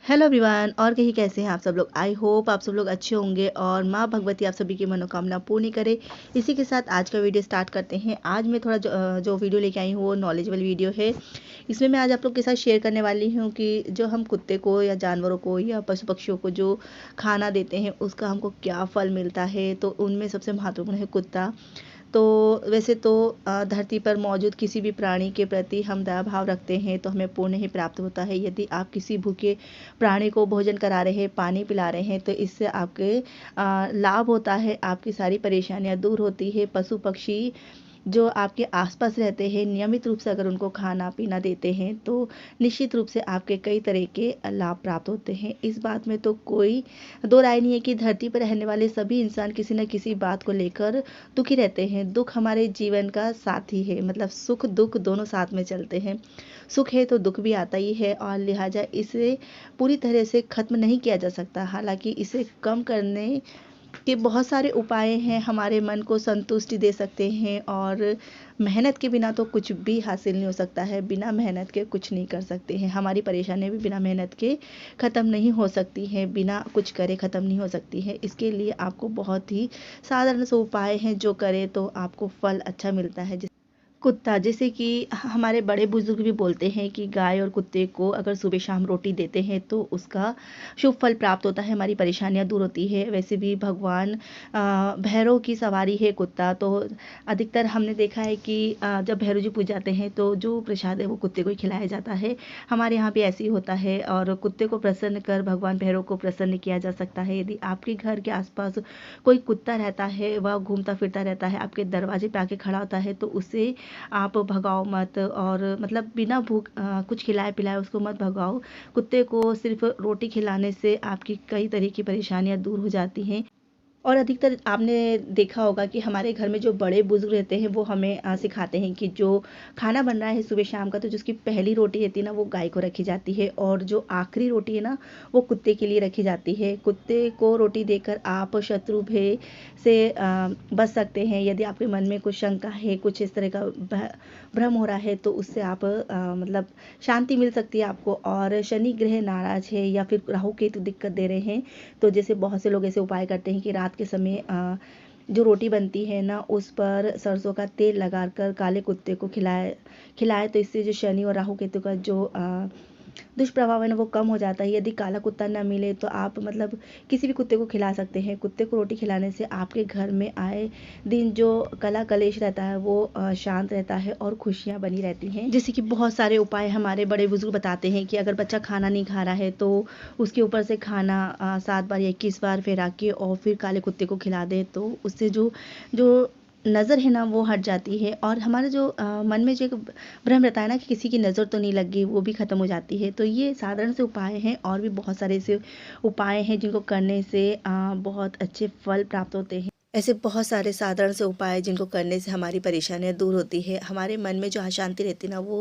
Hello everyone. और कहीं कैसे हैं आप सब लोग। आई होप आप सब लोग अच्छे होंगे और माँ भगवती आप सभी की मनोकामना पूर्ण करे। इसी के साथ आज का वीडियो स्टार्ट करते हैं। आज मैं थोड़ा जो वीडियो लेके आई हूँ वो नॉलेजेबल वीडियो है। इसमें मैं आज आप लोग के साथ शेयर करने वाली हूँ कि जो हम कुत्ते को या जानवरों को या पशु पक्षियों को जो खाना देते हैं उसका हमको क्या फल मिलता है। तो उनमें सबसे महत्वपूर्ण है कुत्ता। तो वैसे तो धरती पर मौजूद किसी भी प्राणी के प्रति हम दया भाव रखते हैं तो हमें पुण्य ही प्राप्त होता है। यदि आप किसी भूखे प्राणी को भोजन करा रहे हैं, पानी पिला रहे हैं, तो इससे आपके लाभ होता है, आपकी सारी परेशानियां दूर होती है। पशु पक्षी जो आपके आसपास रहते हैं, नियमित रूप से अगर उनको खाना पीना देते हैं तो निश्चित रूप से आपके कई तरह के लाभ प्राप्त होते हैं। इस बात में तो कोई दो राय नहीं है कि धरती पर रहने वाले सभी इंसान किसी न किसी बात को लेकर दुखी रहते हैं। दुख हमारे जीवन का साथी है, मतलब सुख दुख दोनों साथ में चलते हैं। सुख है तो दुख भी आता ही है और लिहाजा इसे पूरी तरह से खत्म नहीं किया जा सकता। हालांकि इसे कम करने के बहुत सारे उपाय हैं। हमारे मन को संतुष्टि दे सकते हैं और मेहनत के बिना तो कुछ भी हासिल नहीं हो सकता है। बिना मेहनत के कुछ नहीं कर सकते हैं। हमारी परेशानियां भी बिना मेहनत के ख़त्म नहीं हो सकती हैं, बिना कुछ करे ख़त्म नहीं हो सकती है। इसके लिए आपको बहुत ही साधारण से उपाय हैं, जो करें तो आपको फल अच्छा मिलता है। कुत्ता, जैसे कि हमारे बड़े बुजुर्ग भी बोलते हैं कि गाय और कुत्ते को अगर सुबह शाम रोटी देते हैं तो उसका शुभ फल प्राप्त होता है, हमारी परेशानियां दूर होती है। वैसे भी भगवान भैरव की सवारी है कुत्ता। तो अधिकतर हमने देखा है कि जब भैरव जी पूज जाते हैं तो जो प्रसाद है वो कुत्ते को ही खिलाया जाता है। हमारे यहाँ भी ऐसे ही होता है और कुत्ते को प्रसन्न कर भगवान भैरव को प्रसन्न किया जा सकता है। यदि आपके घर के आसपास कोई कुत्ता रहता है, वह घूमता फिरता रहता है, आपके दरवाजे पे आके खड़ा होता है, तो उसे आप भगाओ मत। और मतलब बिना भूख कुछ खिलाए पिलाए उसको मत भगाओ। कुत्ते को सिर्फ रोटी खिलाने से आपकी कई तरह की परेशानियां दूर हो जाती हैं। और अधिकतर आपने देखा होगा कि हमारे घर में जो बड़े बुजुर्ग रहते हैं वो हमें सिखाते हैं कि जो खाना बन रहा है सुबह शाम का, तो जिसकी पहली रोटी रहती है ना वो गाय को रखी जाती है और जो आखिरी रोटी है ना वो कुत्ते के लिए रखी जाती है। कुत्ते को रोटी देकर आप शत्रु भय से बच सकते हैं। यदि आपके मन में कुछ शंका है, कुछ इस तरह का भ्रम हो रहा है, तो उससे आप मतलब शांति मिल सकती है आपको। और शनि ग्रह नाराज है या फिर राहु केतु दिक्कत दे रहे हैं, तो जैसे बहुत से लोग ऐसे उपाय करते हैं कि रात के समय जो रोटी बनती है ना उस पर सरसों का तेल लगाकर काले कुत्ते को खिलाए खिलाए, तो इससे जो शनि और राहु केतु का जो दुष्प्रभाव है ना वो कम हो जाता है। यदि काला कुत्ता ना मिले तो आप मतलब किसी भी कुत्ते को खिला सकते हैं। कुत्ते को रोटी खिलाने से आपके घर में आए दिन जो कला कलेश रहता है वो शांत रहता है और खुशियाँ बनी रहती हैं। जैसे कि बहुत सारे उपाय हमारे बड़े बुजुर्ग बताते हैं कि अगर बच्चा खाना नहीं खा रहा है तो उसके ऊपर से खाना 7 बार या 21 बार फेरा के और फिर काले कुत्ते को खिला दे, तो उससे जो जो नज़र है ना वो हट जाती है। और हमारे जो मन में जो एक भ्रम रहता है ना कि किसी की नज़र तो नहीं लगी, वो भी ख़त्म हो जाती है। तो ये साधारण से उपाय हैं और भी बहुत सारे ऐसे उपाय हैं जिनको करने से बहुत अच्छे फल प्राप्त होते हैं। ऐसे बहुत सारे साधारण से उपाय जिनको करने से हमारी परेशानियां दूर होती है। हमारे मन में जो अशांति रहती है ना वो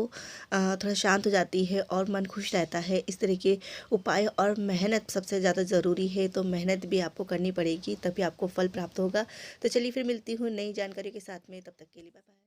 थोड़ा शांत हो जाती है और मन खुश रहता है। इस तरह के उपाय और मेहनत सबसे ज़्यादा ज़रूरी है, तो मेहनत भी आपको करनी पड़ेगी तभी आपको फल प्राप्त होगा। तो चलिए फिर मिलती हूँ नई जानकारी के साथ में, तब तक के लिए बाय बाय।